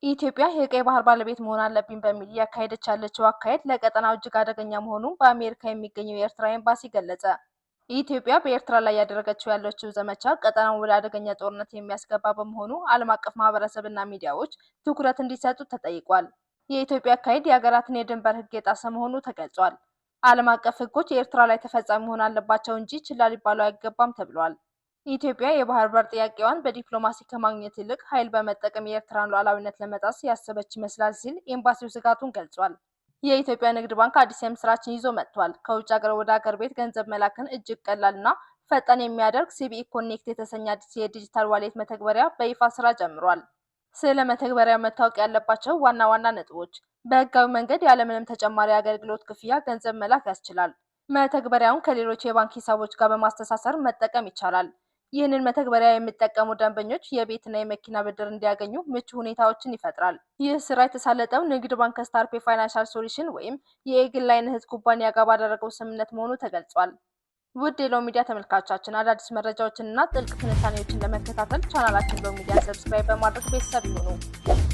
ኢትዮጵያ የቀይ ባህር ባለቤት መሆን አለብኝ በሚል እያካሄደች ያለችው አካሄድ ለቀጠናው እጅግ አደገኛ መሆኑን በአሜሪካ የሚገኘው የኤርትራ ኤምባሲ ገለጸ። ኢትዮጵያ በኤርትራ ላይ ያደረገችው ያለችው ዘመቻ ቀጠናውን ወደ አደገኛ ጦርነት የሚያስገባ በመሆኑ ዓለም አቀፍ ማህበረሰብና ሚዲያዎች ትኩረት እንዲሰጡ ተጠይቋል። የኢትዮጵያ አካሄድ የሀገራትን የድንበር ሕግ የጣሰ መሆኑ ተገልጿል። ዓለም አቀፍ ሕጎች የኤርትራ ላይ ተፈጻሚ መሆን አለባቸው እንጂ ችላ ሊባሉ አይገባም ተብሏል። ኢትዮጵያ የባህር በር ጥያቄዋን በዲፕሎማሲ ከማግኘት ይልቅ ኃይል በመጠቀም የኤርትራን ሉዓላዊነት ለመጣስ ያሰበች ይመስላል ሲል ኤምባሲው ስጋቱን ገልጿል። የኢትዮጵያ ንግድ ባንክ አዲስ የምስራችን ይዞ መጥቷል። ከውጭ ሀገር ወደ ሀገር ቤት ገንዘብ መላክን እጅግ ቀላልና ፈጣን የሚያደርግ ሲቢኢ ኮኔክት የተሰኘ አዲስ የዲጂታል ዋሌት መተግበሪያ በይፋ ስራ ጀምሯል። ስለ መተግበሪያው መታወቅ ያለባቸው ዋና ዋና ነጥቦች፣ በህጋዊ መንገድ ያለምንም ተጨማሪ አገልግሎት ክፍያ ገንዘብ መላክ ያስችላል። መተግበሪያውን ከሌሎች የባንክ ሂሳቦች ጋር በማስተሳሰር መጠቀም ይቻላል። ይህንን መተግበሪያ የሚጠቀሙ ደንበኞች የቤትና የመኪና ብድር እንዲያገኙ ምቹ ሁኔታዎችን ይፈጥራል። ይህ ስራ የተሳለጠው ንግድ ባንክ ከስታርፔ ፋይናንሻል ሶሉሽን ወይም የኤግል ላይን እህት ኩባንያ ጋር ባደረገው ስምምነት መሆኑ ተገልጿል። ውድ የሎ ሚዲያ ተመልካቾቻችን አዳዲስ መረጃዎችንና ጥልቅ ትንታኔዎችን ለመከታተል ቻናላችን በሚዲያ ሰብስክራይብ በማድረግ ቤተሰብ ይሁኑ።